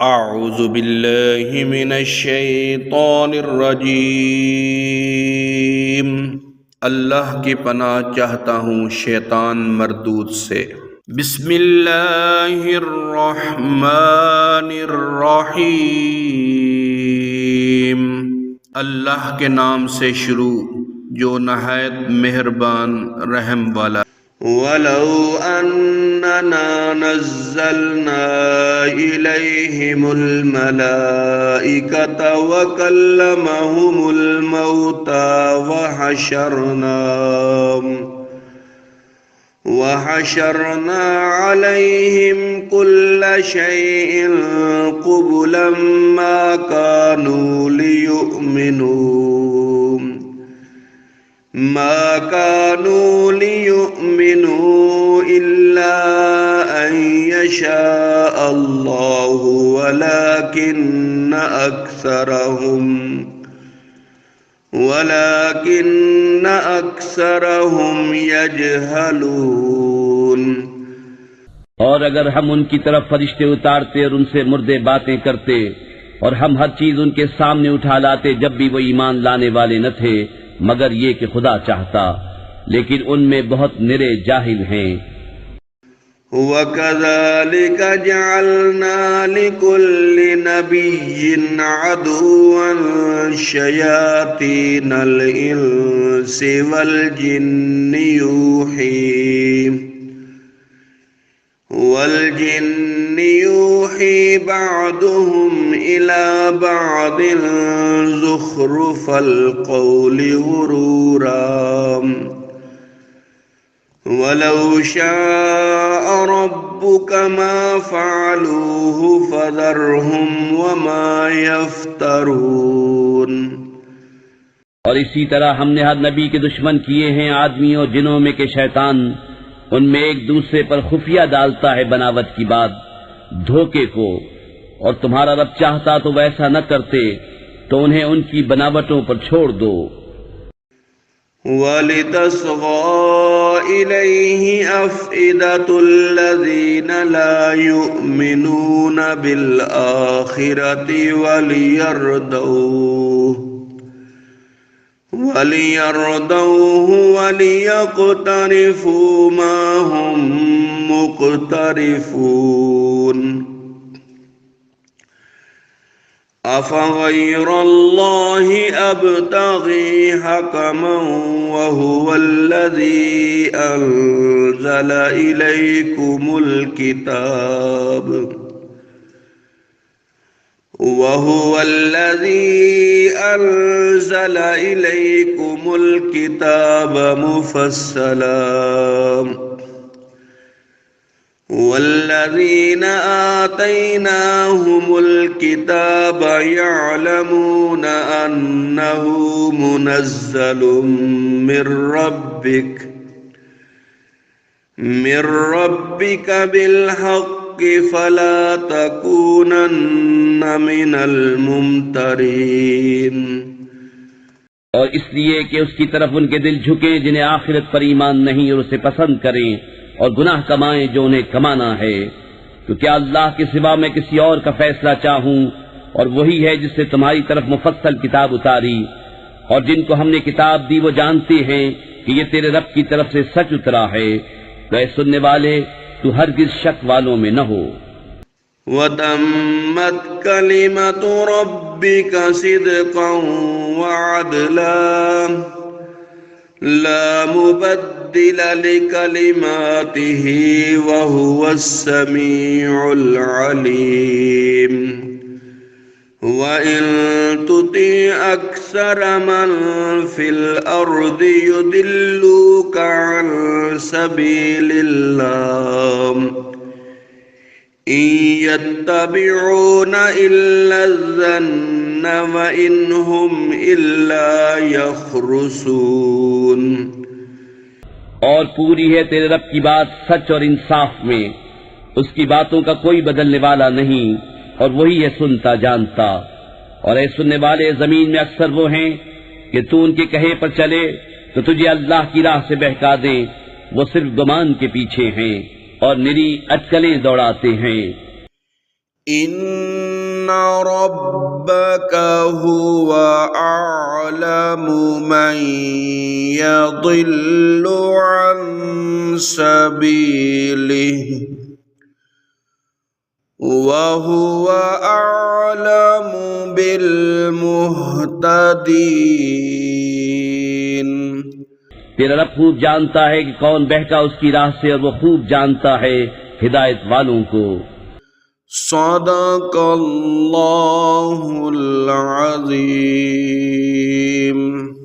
अऊज़ु बिल्लाहि मिनश्शैतानिर्रजीम। अल्लाह की पनाह चाहता हूँ शैतान मरदूद से। बिस्मिल्लाहिर्रहमानिर्रहीम। अल्लाह के नाम से शुरू जो नहायत मेहरबान रहम वाला। वलौ अन्नना नज़्ज़लना इलैहिमुल मलाइकता व कल्लमहुमुल मौता वहशरना अलैहिम कुल्ल शैइन क़ुबुलन मा कानू लियुमिनू इल्ला अन यशा अल्लाहु वलाकिन्न अक्सरहुम यजहलून। और अगर हम उनकी तरफ फरिश्ते उतारते और उनसे मुर्दे बातें करते और हम हर चीज उनके सामने उठा लाते जब भी वो ईमान लाने वाले न थे मगर ये कि खुदा चाहता, लेकिन उनमें बहुत निरे जाहिल हैं। वकज़ालिक जअलना लिकुल्लि नबिय्यिन अदुव्वन शयातीनल इंसि वल जिन्नि यूही बअदुहुम इला बअदिन ज़ुख़्रुफ़ल क़ौलि गुरूरा वलौ शाअ रब्बुक मा फ़अलूहु फ़ज़रहुम वमा यफ़्तरून। और इसी तरह हमने हर नबी के दुश्मन किए हैं आदमियों जिनों में के शैतान उनमें एक दूसरे पर खुफिया डालता है बनावट की बात, धोखे को, और तुम्हारा रब चाहता तो वैसा न करते तो उन्हें उनकी बनावटों पर छोड़ दो। वलितस्ग़ा इलैहि अफ़इदतुल्लज़ीन ला युमिनून बिल आखिरति वलियरदौहु वलियक़्तरिफ़ू मा हुम मुक़्तरिफ़ून। अफ़ग़ैरल्लाहि अब्तग़ी हकमन वहुवल्लज़ी अंज़ल इलैकुमुल किताब मुफ़स्सला वल्लज़ीन आतैनाहुमुल किताब यअलमून अन्नहु मुनज़्ज़लुम मिर रब्बिक बिलहक़्क़ि फला तकूनन्न मिनल मुमतरीन। और इसलिए कि उसकी तरफ उनके दिल झुके जिन्हें आखिरत पर ईमान नहीं और उसे पसंद करें और गुनाह कमाएं जो उन्हें कमाना है। तो क्या अल्लाह के सिवा मैं किसी और का फैसला चाहूं, और वही है जिससे तुम्हारी तरफ मुफस्सल किताब उतारी, और जिनको हमने किताब दी वो जानते हैं कि ये तेरे रब की तरफ से सच उतरा है। तो ऐ सुनने वाले तू हरगिज शक वालों में न हो। वतम्मत कलिमतु रब्बिका सिद्क़न वअदला ला मुबद्दिल लिकलिमातिही वहुवस्समीउल अलीम। वइन तुति अक्सर मन फिल अर्दि युदिल्लूका अन सबीलिल्लाह इन यत्तबिऊन इल्ला ज़न्न व इन्हुम इल्ला यख़्रुसून। और पूरी है तेरे रब की बात सच और इंसाफ में, उसकी बातों का कोई बदलने वाला नहीं, और वही है सुनता जानता। और ऐ सुनने वाले जमीन में अक्सर वो हैं कि तू उनके कहे पर चले तो तुझे अल्लाह की राह से बहका दें, वो सिर्फ गुमान के पीछे हैं और निरी अटकलें दौड़ाते हैं। रब्बक हुवा अअलमु मन यदिल्लु अन सबीलिहि व हुवा अअलमु बिल मुहतदीन। तेरा रब खूब जानता है कि कौन बहका उसकी राह से, और वो खूब जानता है हिदायत वालों को। सदक़ल्लाहुल अज़ीम।